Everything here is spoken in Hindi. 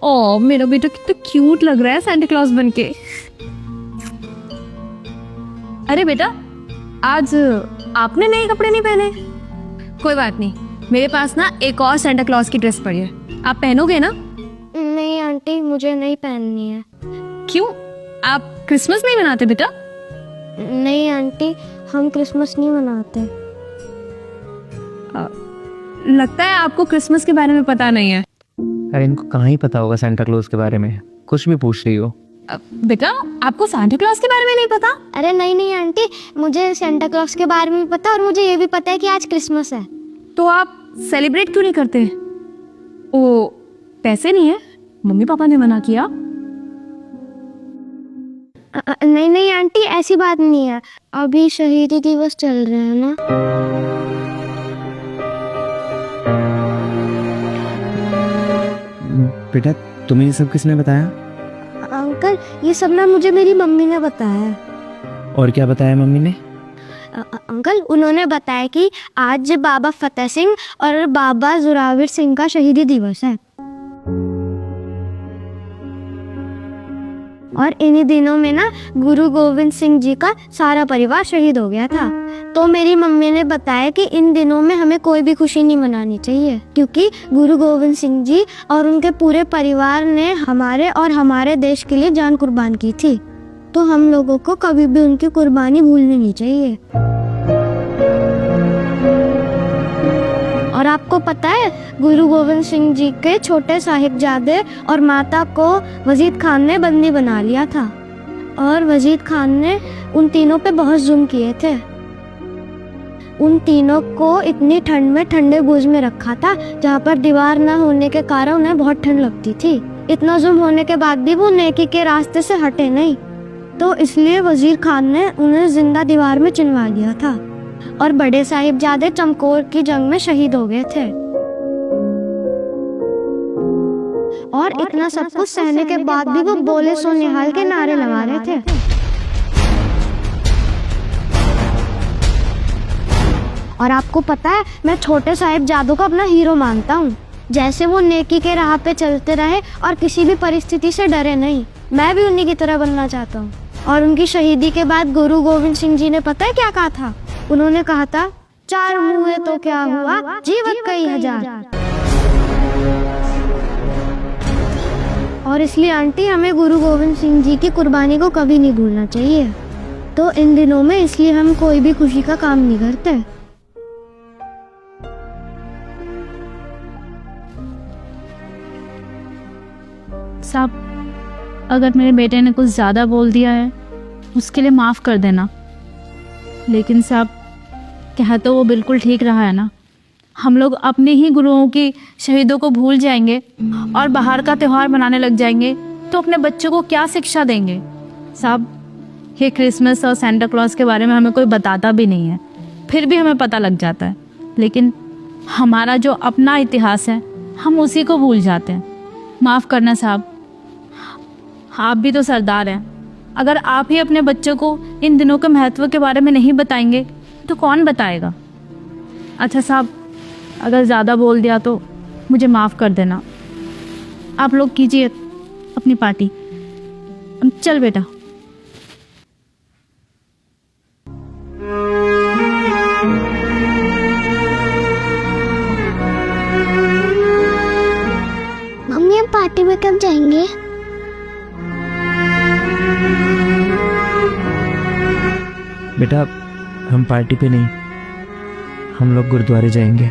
ओ मेरा बेटा कितना क्यूट लग रहा है सांता क्लॉज बनके। अरे बेटा आज आपने नए कपड़े नहीं पहने? कोई बात नहीं, मेरे पास ना एक और सांता क्लॉज की ड्रेस पड़ी है, आप पहनोगे ना? नहीं आंटी, मुझे नहीं पहननी है। क्यों, आप क्रिसमस नहीं मनाते बेटा? नहीं आंटी, हम क्रिसमस नहीं मनाते। लगता है आपको क्रिसमस के बारे में पता नहीं है। अरे इनको कहाँ ही पता होगा सेंटा क्लॉज के बारे में, कुछ भी पूछ रही हो। बेटा आपको सांता क्लॉज के बारे में नहीं पता? अरे नहीं आंटी, मुझे सेंटा क्लॉज के बारे में भी पता और मुझे ये भी पता है कि आज क्रिसमस है। तो आप सेलिब्रेट क्यों नहीं करते? ओ पैसे नहीं है, मम्मी पापा ने मना किया? नहीं आंटी, ऐसी बात नहीं है, अभी शहीदी दिवस चल रहे हैं ना। बेटा तुम्हें ये सब किसने बताया? अंकल ये सब ना मुझे मेरी मम्मी ने बताया। और क्या बताया मम्मी ने? अंकल उन्होंने बताया कि आज बाबा फतेह सिंह और बाबा जोरावर सिंह का शहीदी दिवस है और इन्हीं दिनों में ना गुरु गोविंद सिंह जी का सारा परिवार शहीद हो गया था। तो मेरी मम्मी ने बताया कि इन दिनों में हमें कोई भी खुशी नहीं मनानी चाहिए, क्योंकि गुरु गोविंद सिंह जी और उनके पूरे परिवार ने हमारे और हमारे देश के लिए जान कुर्बान की थी। तो हम लोगों को कभी भी उनकी कुर्बानी भूलनी नहीं चाहिए। और आपको पता है, गुरु गोविंद सिंह जी के छोटे साहिबजादे और माता को वजीद खान ने बंदी बना लिया था और वजीद खान ने उन तीनों पे बहुत जुल्म किए थे। उन तीनों को इतनी ठंड में ठंडे बुर्ज में रखा था जहाँ पर दीवार न होने के कारण उन्हें बहुत ठंड लगती थी। इतना जुल्म होने के बाद भी वो नेकी के रास्ते से हटे नहीं, तो इसलिए वजीर खान ने उन्हें जिंदा दीवार में चिनवा लिया था और बड़े साहिबजादे चमकौर की जंग में शहीद हो गए थे। और इतना सब कुछ सहने के बाद भी वो बोले सो निहाल के नारे लगा रहे थे। और आपको पता है, मैं छोटे साहिबजादों को अपना हीरो मानता हूँ। जैसे वो नेकी के राह पे चलते रहे और किसी भी परिस्थिति से डरे नहीं, मैं भी उन्हीं की तरह बनना चाहता हूँ। और उनकी शहीदी के बाद गुरु गोविंद सिंह जी ने पता है क्या कहा था? उन्होंने कहा था, चार हुए तो क्या हुआ, जीवत कई हजार। और इसलिए आंटी, हमें गुरु गोविंद सिंह जी की कुर्बानी को कभी नहीं भूलना चाहिए। तो इन दिनों में इसलिए हम कोई भी खुशी का काम नहीं करते। साहब, अगर मेरे बेटे ने कुछ ज़्यादा बोल दिया है उसके लिए माफ़ कर देना, लेकिन साहब कहा तो वो बिल्कुल ठीक रहा है ना। हम लोग अपने ही गुरुओं की शहीदों को भूल जाएंगे और बाहर का त्यौहार मनाने लग जाएंगे तो अपने बच्चों को क्या शिक्षा देंगे? साहब, ये क्रिसमस और सेंटा क्लॉज के बारे में हमें कोई बताता भी नहीं है, फिर भी हमें पता लग जाता है, लेकिन हमारा जो अपना इतिहास है हम उसी को भूल जाते हैं। माफ़ करना साहब, आप भी तो सरदार हैं। अगर आप ही अपने बच्चों को इन दिनों के महत्व के बारे में नहीं बताएंगे तो कौन बताएगा? अच्छा साहब, अगर ज़्यादा बोल दिया तो मुझे माफ़ कर देना। आप लोग कीजिए अपनी पार्टी। चल बेटा। मम्मी, हम पार्टी में कब जाएंगे? बेटा हम पार्टी पे नहीं, हम लोग गुरुद्वारे जाएंगे।